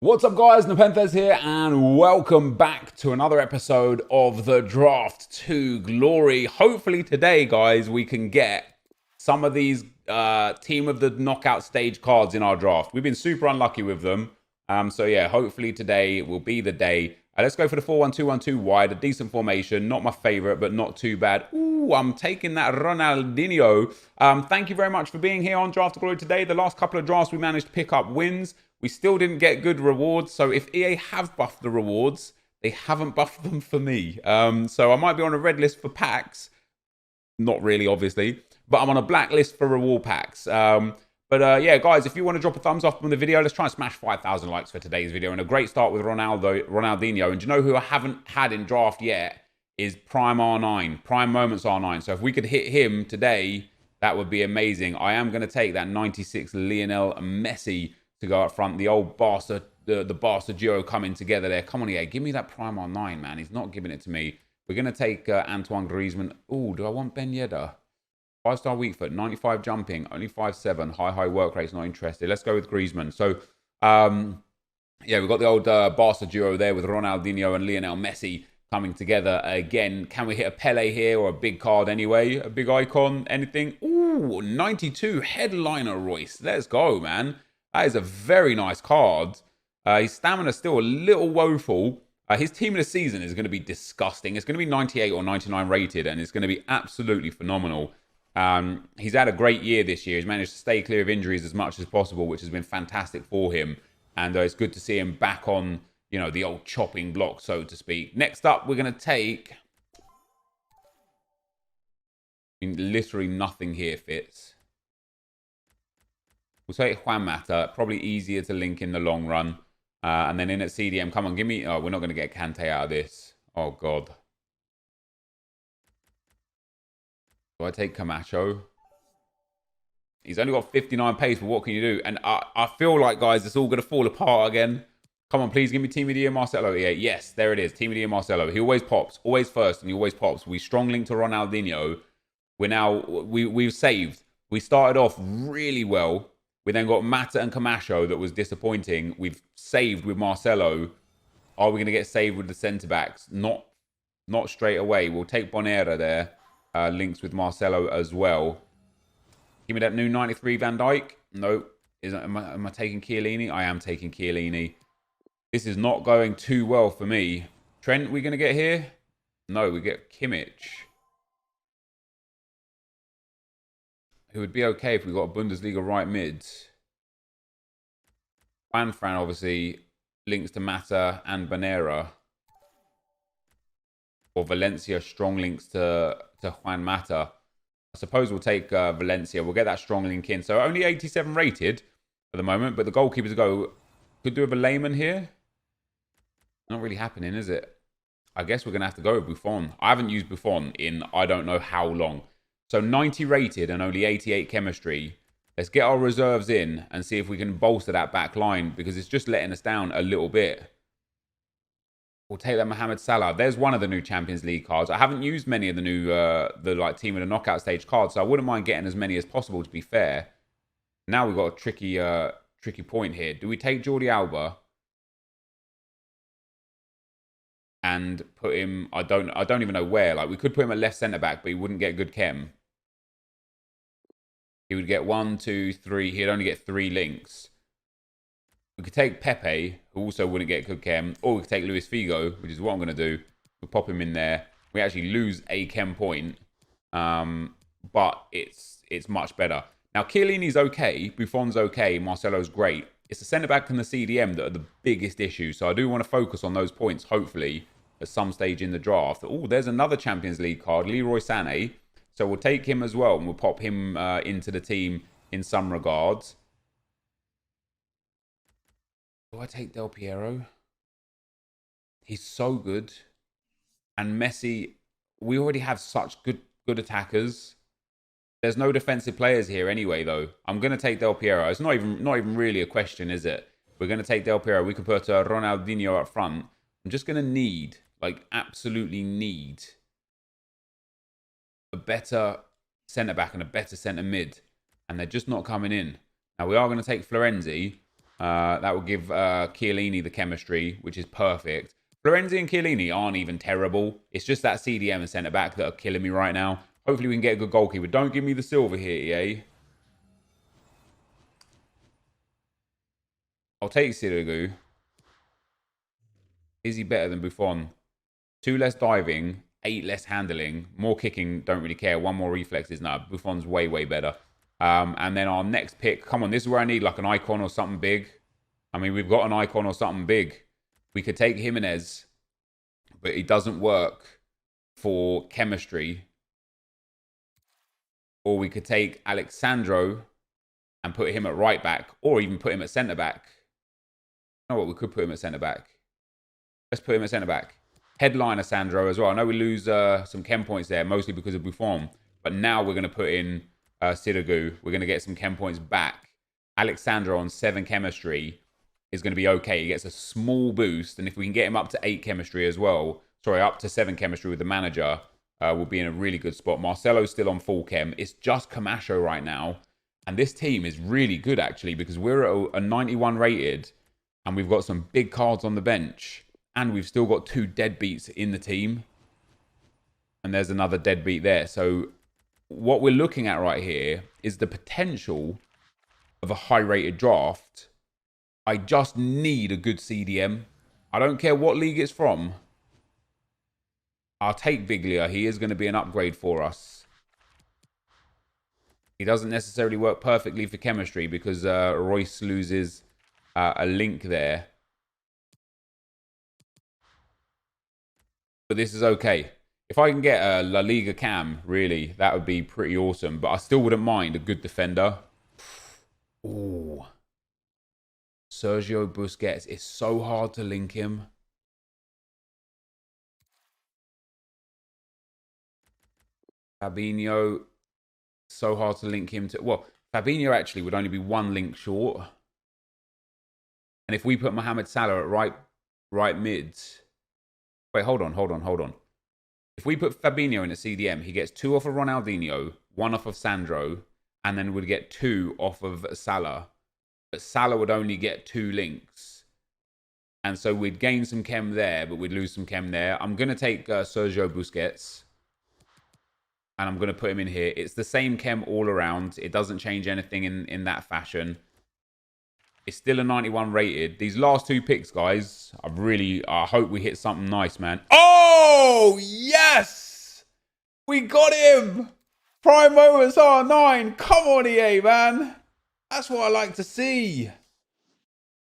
What's up guys, NepentheZ here and welcome back to another episode of the Draft to Glory. Hopefully today guys we can get some of these team of the knockout stage cards in our draft. We've been super unlucky with them. So yeah, hopefully today will be the day. Let's go for the 4-1-2-1-2 wide, a decent formation. Not my favorite, but not too bad. Ooh, I'm taking that Ronaldinho. Thank you very much for being here on Draft to Glory today. The last couple of drafts we managed to pick up wins. We still didn't get good rewards. So if EA have buffed the rewards, they haven't buffed them for me. So I might be on a red list for packs. Not really, obviously. But I'm on a black list for reward packs. Yeah, guys, if you want to drop a thumbs up on the video, let's try and smash 5,000 likes for today's video. And a great start with Ronaldinho. And do you know who I haven't had in draft yet? Is Prime R9. Prime Moments R9. So if we could hit him today, that would be amazing. I am going to take that 96 Lionel Messi to go up front. The old Barca, the Barca duo coming together there. Come on, EA, give me that Prime R9, man. He's not giving it to me. We're going to take Antoine Griezmann. Oh, do I want Ben Yedder? 5-star weak foot, 95 jumping, only 5'7", high work rate's not interested. Let's go with Griezmann. So, yeah, we've got the old Barca duo there with Ronaldinho and Lionel Messi coming together again. Can we hit a Pele here or a big card anyway? A big icon, anything? Ooh, 92 Headliner Royce. Let's go, man. That is a very nice card. His stamina's still a little woeful. His team of the season is going to be disgusting. It's going to be 98 or 99 rated, and it's going to be absolutely phenomenal. He's had a great year this year. He's managed to stay clear of injuries as much as possible, which has been fantastic for him. And it's good to see him back on, you know, the old chopping block, so to speak. Next up, we're going to take... I mean, literally nothing here fits. We'll take Juan Mata. Probably easier to link in the long run. And then in at CDM, come on, give me... Oh, we're not going to get Kante out of this. Oh, God. Do I take Camacho? He's only got 59 pace, but what can you do? And I feel like, guys, it's all going to fall apart again. Come on, please give me Team of the Year Marcelo. Yeah, yes, there it is. Team of the Year Marcelo. He always pops. Always first, and he always pops. We strong link to Ronaldinho. We've saved. We started off really well. We then got Mata and Camacho that was disappointing. We've saved with Marcelo. Are we going to get saved with the centre-backs? Not straight away. We'll take Bonera there. Links with Marcelo as well. Give me that new 93 Van Dijk. No. Am I taking Chiellini? I am taking Chiellini. This is not going too well for me. Trent, we going to get here? No, we get Kimmich. Who would be okay if we got a Bundesliga right mid. Fran obviously links to Mata and Bonera. Or Valencia strong links to Juan Mata. I suppose we'll take Valencia. We'll get that strong link in. So only 87 rated for the moment. But the goalkeepers go... Could do with a layman here. Not really happening, is it? I guess we're going to have to go with Buffon. I haven't used Buffon in I don't know how long. So 90 rated and only 88 chemistry. Let's get our reserves in and see if we can bolster that back line. Because it's just letting us down a little bit. We'll take that Mohamed Salah. There's one of the new Champions League cards. I haven't used many of the new, team of the knockout stage cards, so I wouldn't mind getting as many as possible, to be fair. Now we've got a tricky point here. Do we take Jordi Alba and put him? I don't even know where. Like, we could put him at left centre back, but he wouldn't get good chem. He would get 1, 2, 3. He'd only get 3 links. We could take Pepe, who also wouldn't get good chem, or we could take Luis Figo, which is what I'm going to do. We'll pop him in there. We actually lose a chem point, but it's much better. Now, Chiellini's okay, Buffon's okay, Marcelo's great. It's the centre-back and the CDM that are the biggest issues, so I do want to focus on those points, hopefully, at some stage in the draft. Oh, there's another Champions League card, Leroy Sané. So we'll take him as well, and we'll pop him into the team in some regards. Do I take Del Piero? He's so good. And Messi, we already have such good attackers. There's no defensive players here anyway, though. I'm going to take Del Piero. It's not even really a question, is it? We're going to take Del Piero. We can put Ronaldinho up front. I'm just going to need, like, absolutely need a better centre-back and a better centre-mid. And they're just not coming in. Now, we are going to take Florenzi. That will give Chiellini the chemistry, which is perfect. Florenzi and Chiellini aren't even terrible. It's just that CDM and centre-back that are killing me right now. Hopefully we can get a good goalkeeper. Don't give me the silver here, EA. I'll take Sirigu. Is he better than Buffon? 2 less diving, 8 less handling, more kicking, don't really care. 1 more reflexes. No, Buffon's way, way better. And then our next pick, come on, this is where I need like an icon or something big. I mean, we've got an icon or something big. We could take Jimenez, but he doesn't work for chemistry. Or we could take Alexandro and put him at right back, or even put him at centre back. You know what? We could put him at centre back. Let's put him at centre back. Headliner Sandro as well. I know we lose some chem points there, mostly because of Buffon. But now we're going to put in Sirigu. We're going to get some chem points back. Alexandro on 7 chemistry is going to be okay. He gets a small boost. And if we can get him up to 8 chemistry as well, sorry, up to 7 chemistry with the manager, we'll be in a really good spot. Marcelo's still on full chem. It's just Camacho right now. And this team is really good, actually, because we're at a 91 rated. And we've got some big cards on the bench. And we've still got 2 deadbeats in the team. And there's another deadbeat there. So what we're looking at right here is the potential of a high-rated draft. I just need a good CDM. I don't care what league it's from. I'll take Biglia. He is going to be an upgrade for us. He doesn't necessarily work perfectly for chemistry because Royce loses a link there. But this is okay. If I can get a La Liga cam, really, that would be pretty awesome. But I still wouldn't mind a good defender. Ooh. Sergio Busquets. It's so hard to link him. Fabinho. So hard to link him to... Well, Fabinho actually would only be 1 link short. And if we put Mohamed Salah at right mids... Wait, hold on. If we put Fabinho in a CDM, he gets 2 off of Ronaldinho, 1 off of Sandro, and then would get 2 off of Salah. But Salah would only get 2 links. And so we'd gain some chem there, but we'd lose some chem there. I'm going to take Sergio Busquets. And I'm going to put him in here. It's the same chem all around. It doesn't change anything in that fashion. It's still a 91 rated. These last 2 picks, guys, I hope we hit something nice, man. Oh, yes! We got him! Prime Moments R9. Come on, EA, man. That's what I like to see.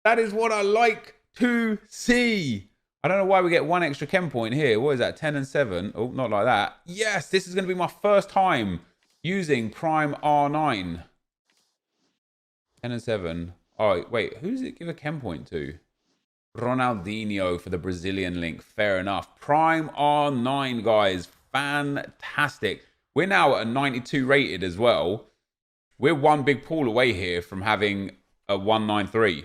That is what I like to see. I don't know why we get 1 extra chem point here. What is that? 10 and 7. Oh, not like that. Yes, this is going to be my first time using Prime R9. 10 and 7. Oh, wait, who does it give a chem point to? Ronaldinho for the Brazilian link. Fair enough. Prime R9, guys. Fantastic. We're now at a 92 rated as well. We're 1 big pool away here from having a 193.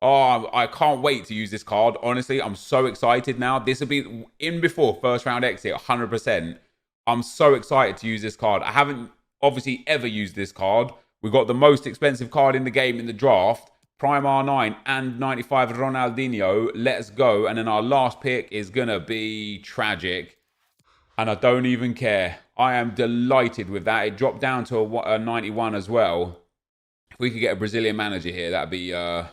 Oh, I can't wait to use this card. Honestly, I'm so excited now. This will be in before first round exit, 100%. I'm so excited to use this card. I haven't obviously ever used this card. We got the most expensive card in the game in the draft. Prime R9 and 95 Ronaldinho. Let's go. And then our last pick is going to be tragic. And I don't even care. I am delighted with that. It dropped down to a 91 as well. If we could get a Brazilian manager here, that'd be... that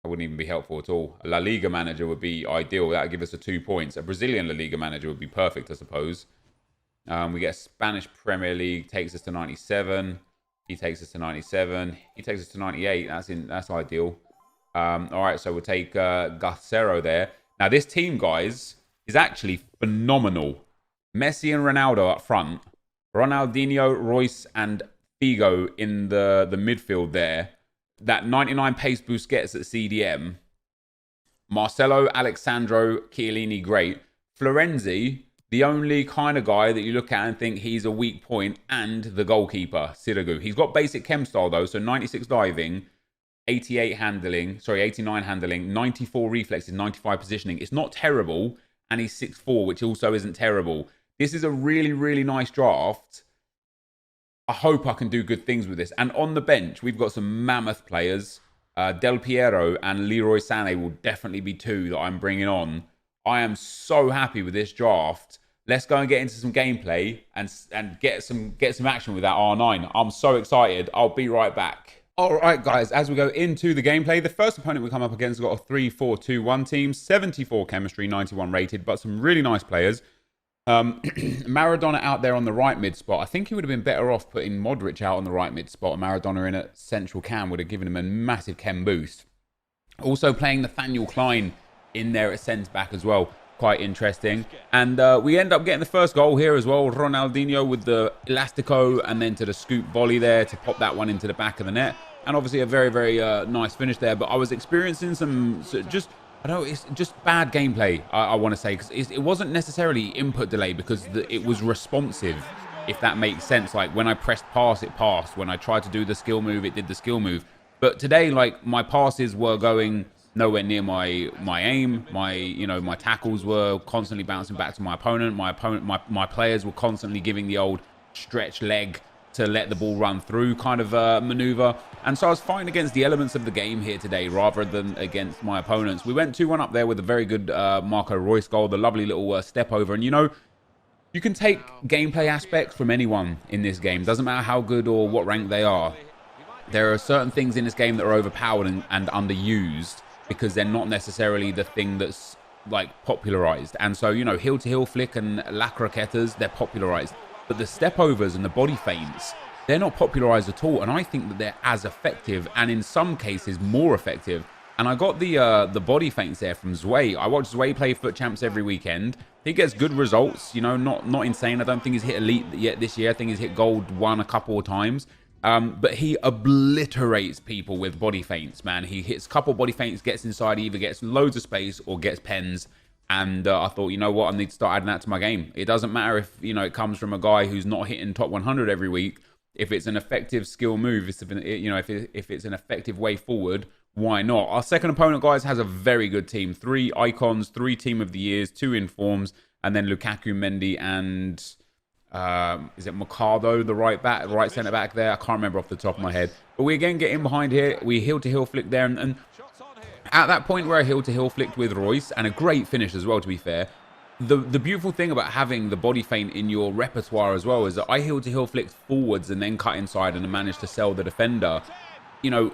wouldn't even be helpful at all. A La Liga manager would be ideal. That would give us a 2 points. A Brazilian La Liga manager would be perfect, I suppose. We get Spanish Premier League. Takes us to 97. He takes us to 97. He takes us to 98. That's ideal. All right, so we'll take Garcero there. Now, this team, guys, is actually phenomenal. Messi and Ronaldo up front. Ronaldinho, Royce, and Figo in the midfield there. That 99 pace Busquets at CDM. Marcelo, Alexandro, Chiellini, great. Florenzi, the only kind of guy that you look at and think he's a weak point, and the goalkeeper, Sirigu. He's got basic chem style though, so 96 diving, 89 handling, 94 reflexes, 95 positioning. It's not terrible, and he's 6'4", which also isn't terrible. This is a really, really nice draft. I hope I can do good things with this. And on the bench, we've got some mammoth players. Del Piero and Leroy Sané will definitely be two that I'm bringing on. I am so happy with this draft. Let's go and get into some gameplay and get some action with that R9. I'm so excited. I'll be right back. All right, guys, as we go into the gameplay, the first opponent we come up against has got a 3-4-2-1 team, 74 chemistry, 91 rated, but some really nice players. Maradona out there on the right mid spot. I think he would have been better off putting Modric out on the right mid spot. Maradona in at central cam would have given him a massive chem boost. Also playing Nathaniel Klein in there at centre back as well. Quite interesting. And we end up getting the first goal here as well. Ronaldinho with the elastico and then to the scoop volley there to pop that one into the back of the net. And obviously a very, very nice finish there. But I was experiencing some I know it's just bad gameplay, I want to say, because it wasn't necessarily input delay because it was responsive, if that makes sense. Like when I pressed pass, it passed. When I tried to do the skill move, it did the skill move. But today, like my passes were going nowhere near my aim. My tackles were constantly bouncing back to my opponent. My players were constantly giving the old stretch leg to let the ball run through kind of maneuver. And so I was fighting against the elements of the game here today rather than against my opponents. We went 2-1 up there with a very good Marco Reus goal, the lovely little step over. And, you know, you can take gameplay aspects from anyone in this game. Doesn't matter how good or what rank they are. There are certain things in this game that are overpowered and underused because they're not necessarily the thing that's, like, popularized. And so, you know, heel-to-heel flick and la croquetas, they're popularized. But the step overs and the body feints, they're not popularized at all. And I think that they're as effective and in some cases more effective. And I got the body feints there from Zwei. I watch Zwei play FUT Champs every weekend. He gets good results, you know, not insane. I don't think he's hit elite yet this year. I think he's hit gold 1 a couple of times. But he obliterates people with body feints, man. He hits a couple body feints, gets inside, he either gets loads of space or gets pens. And I thought, you know what, I need to start adding that to my game. It doesn't matter if, you know, it comes from a guy who's not hitting top 100 every week. If it's an effective skill move, you know, if it's an effective way forward, why not? Our second opponent, guys, has a very good team. 3 icons, 3 team of the years, 2 informs, and then Lukaku, Mendy, and is it Mercado, the right centre back there? I can't remember off the top of my head. But we again get in behind here. We heel-to-heel flick there, and at that point where I heel-to-heel flicked with Reus, and a great finish as well, to be fair, the beautiful thing about having the body feint in your repertoire as well is that I heel-to-heel flicked forwards and then cut inside and managed to sell the defender. You know,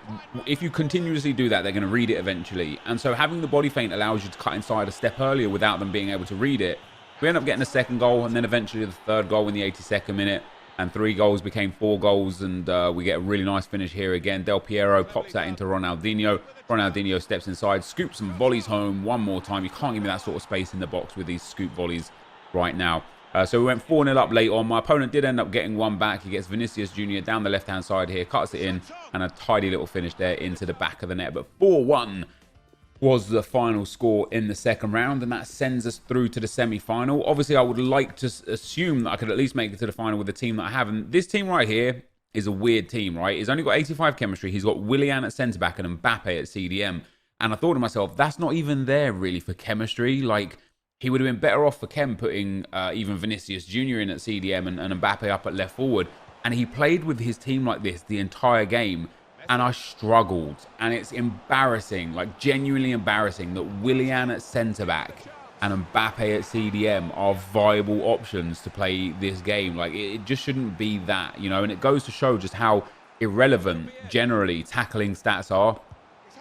if you continuously do that, they're going to read it eventually. And so having the body feint allows you to cut inside a step earlier without them being able to read it. We end up getting a second goal and then eventually the third goal in the 82nd minute. And 3 goals became 4 goals, and we get a really nice finish here again. Del Piero pops that into Ronaldinho. Ronaldinho steps inside, scoops some volleys home one more time. You can't give me that sort of space in the box with these scoop volleys right now. So we went 4-0 up late on. My opponent did end up getting one back. He gets Vinicius Jr. down the left-hand side here, cuts it in, and a tidy little finish there into the back of the net. But 4-1 was the final score in the second round, and that sends us through to the semi-final. Obviously, I would like to assume that I could at least make it to the final with the team that I have. And this team right here is a weird team, right? He's only got 85 chemistry. He's got Willian at centre-back and Mbappe at CDM. And I thought to myself, that's not even there, really, for chemistry. Like, he would have been better off for Chem putting even Vinicius Jr. in at CDM and Mbappe up at left forward. And he played with his team like this the entire game. And I struggled. And it's embarrassing, like genuinely embarrassing, that Willian at centre-back and Mbappe at CDM are viable options to play this game. Like, it just shouldn't be that, you know. And it goes to show just how irrelevant, generally, tackling stats are.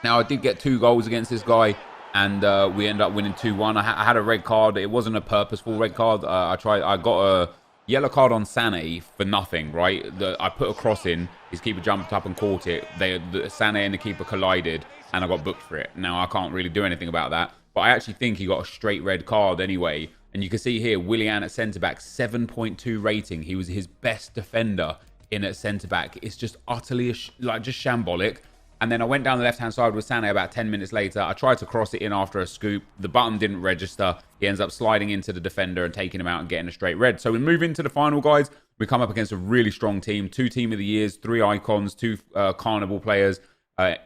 Now, I did get 2 goals against this guy. And we end up winning 2-1. I had a red card. It wasn't a purposeful red card. I got a yellow card on Sané for nothing, right? I put a cross in. His keeper jumped up and caught it. Sané and the keeper collided, and I got booked for it. Now, I can't really do anything about that. But I actually think he got a straight red card anyway. And you can see here, Willian at centre-back, 7.2 rating. He was his best defender in at centre-back. It's just utterly, just shambolic. And then I went down the left-hand side with Sané about 10 minutes later. I tried to cross it in after a scoop. The button didn't register. He ends up sliding into the defender and taking him out and getting a straight red. So we move into the final, guys. We come up against a really strong team. 2 team of the years, 3 icons, 2 carnival players.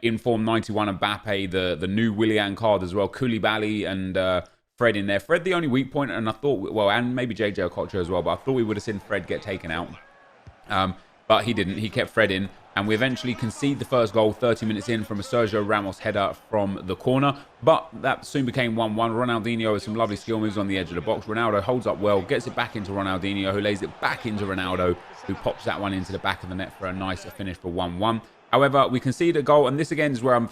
Inform 91 Mbappe, the new Willian card as well. Koulibaly and Fred in there. Fred the only weak point, and I thought, well, and maybe JJ Okocha as well, but I thought we would have seen Fred get taken out. But he didn't. He kept Fred in. and we eventually concede the first goal 30 minutes in from a Sergio Ramos header from the corner. But that soon became 1-1. Ronaldinho with some lovely skill moves on the edge of the box. Ronaldo holds up well, gets it back into Ronaldinho, who lays it back into Ronaldo, who pops that one into the back of the net for a nice finish for 1-1. However, we concede a goal, and this again is where I'm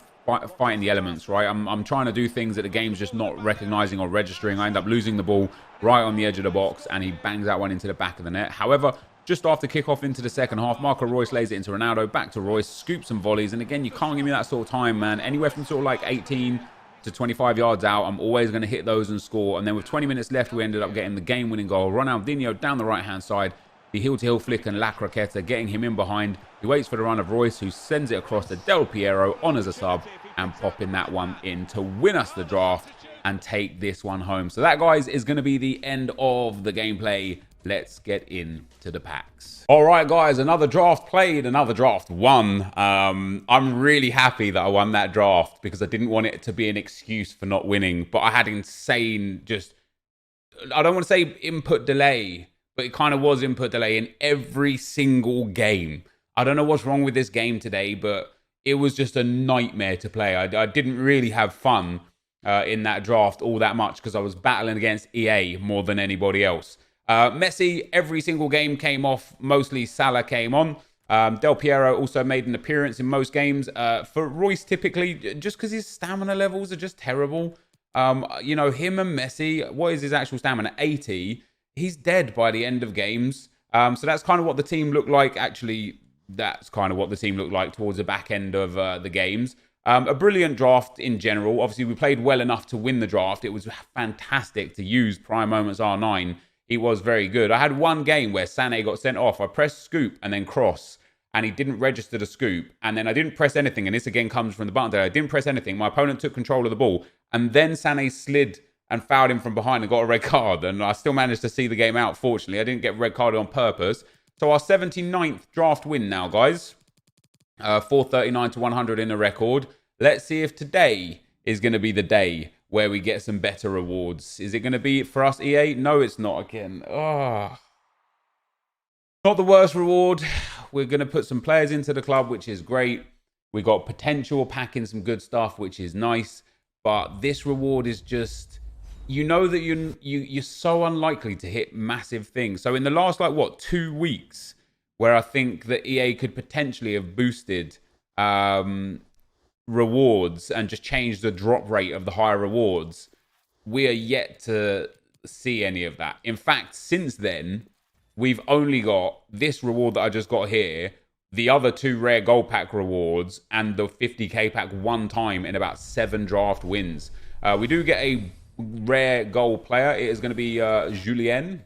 fighting the elements, right? I'm trying to do things that the game's just not recognizing or registering. I end up losing the ball right on the edge of the box, and he bangs that one into the back of the net. However, just after kickoff into the second half, Marco Reus lays it into Ronaldo, back to Reus, scoops some volleys. And again, you can't give me that sort of time, man. Anywhere from sort of like 18 to 25 yards out, I'm always going to hit those and score. And then with 20 minutes left, we ended up getting the game-winning goal. Ronaldinho down the right-hand side, the heel-to-heel flick and La Croqueta, getting him in behind. He waits for the run of Reus, who sends it across to Del Piero on as a sub and popping that one in to win us the draft and take this one home. So that, guys, is going to be the end of the gameplay. Let's get into the packs. All right, guys, another draft played, another draft won. I'm really happy that I won that draft because I didn't want it to be an excuse for not winning. But I had insane I don't want to say input delay, but it kind of was input delay in every single game. I don't know what's wrong with this game today, but it was just a nightmare to play. I didn't really have fun in that draft all that much because I was battling against EA more than anybody else. Messi, every single game came off. Mostly Salah came on. Del Piero also made an appearance in most games. For Reus, typically, just because his stamina levels are just terrible. You know, him and Messi, what is his actual stamina? 80. He's dead by the end of games. So that's kind of what the team looked like. Actually, that's kind of what the team looked like towards the back end of the games. A brilliant draft in general. Obviously, we played well enough to win the draft. It was fantastic to use Prime Moments R9. It was very good. I had one game where Sané got sent off. I pressed scoop and then cross, and he didn't register the scoop. And then I didn't press anything, and this again comes from the button there. I didn't press anything. My opponent took control of the ball, and then Sané slid and fouled him from behind and got a red card. And I still managed to see the game out, fortunately. I didn't get red carded on purpose. So our 79th draft win now, guys. 439 to 100 in the record. Let's see if today is going to be the day where we get some better rewards. Is it going to be for us, EA? No, it's not again. Oh. Not the worst reward. We're going to put some players into the club, which is great. We got potential packing some good stuff, which is nice. But this reward is just, you know that you're so unlikely to hit massive things. So in the last, 2 weeks, where I think that EA could potentially have boosted rewards and just changed the drop rate of the higher rewards, we are yet to see any of that. In fact, since then, we've only got this reward that I just got here, the other 2 rare gold pack rewards, and the 50k pack one time in about 7 draft wins. We do get a rare gold player. It is going to be Julien,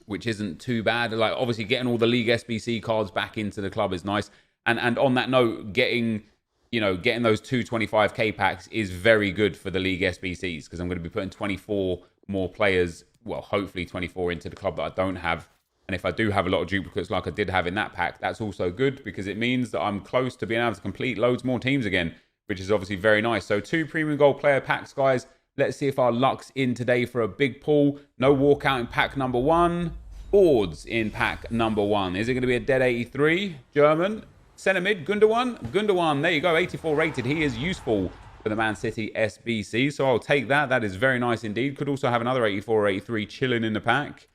which isn't too bad. Like, obviously, getting all the League SBC cards back into the club is nice. And on that note, getting those 2 25k packs is very good for the League SBCs, because I'm going to be putting 24 more players, well, hopefully 24 into the club that I don't have. And if I do have a lot of duplicates like I did have in that pack, that's also good, because it means that I'm close to being able to complete loads more teams again, which is obviously very nice. So 2 premium gold player packs, guys. Let's see if our luck's in today for a big pull. No walkout in pack number 1. Boards in pack number 1. Is it going to be a dead 83? German. Centre mid, Gundogan. Gundogan, there you go, 84 rated. He is useful for the Man City SBC, so I'll take that. That is very nice indeed. Could also have another 84 or 83 chilling in the pack.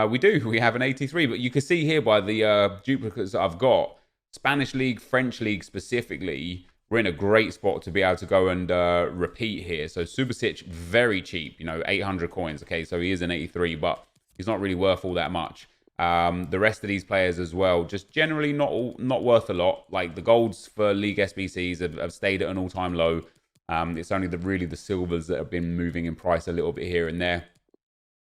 We do. We have an 83, but you can see here by the duplicates that I've got, Spanish League, French League specifically, we're in a great spot to be able to go and repeat here. So Subasic, very cheap, 800 coins. Okay, so he is an 83, but he's not really worth all that much. The rest of these players as well, just generally not worth a lot. Like the golds for League SBCs have stayed at an all-time low. It's only really the silvers that have been moving in price a little bit here and there.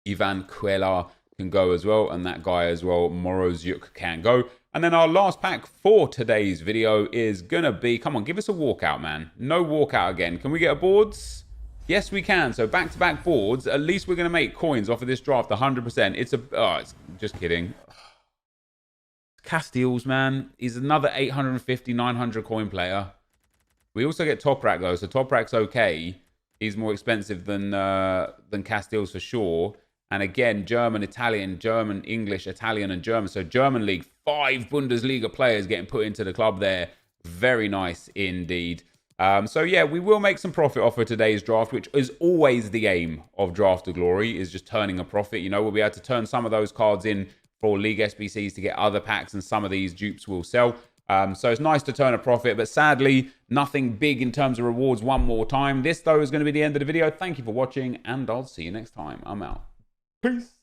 Ivan Cuellar can go as well, and that guy as well, Moroziuk, can go. And then our last pack for today's video is gonna be, come on, give us a walkout, man. No walkout again. Can we get a boards? Yes, we can. So back-to-back boards. At least we're going to make coins off of this draft 100%. It's just kidding. Castiles, man. He's another 850, 900 coin player. We also get Toprak, though. So Toprak's okay. He's more expensive than Castiles for sure. And again, German, Italian, German, English, Italian, and German. So German League, 5 Bundesliga players getting put into the club there. Very nice indeed. So yeah, we will make some profit off of today's draft, which is always the aim of Draft to Glory, is just turning a profit. You know, we'll be able to turn some of those cards in for League SBCs to get other packs, and some of these dupes will sell. So it's nice to turn a profit, but sadly, nothing big in terms of rewards one more time. This, though, is going to be the end of the video. Thank you for watching, and I'll see you next time. I'm out. Peace.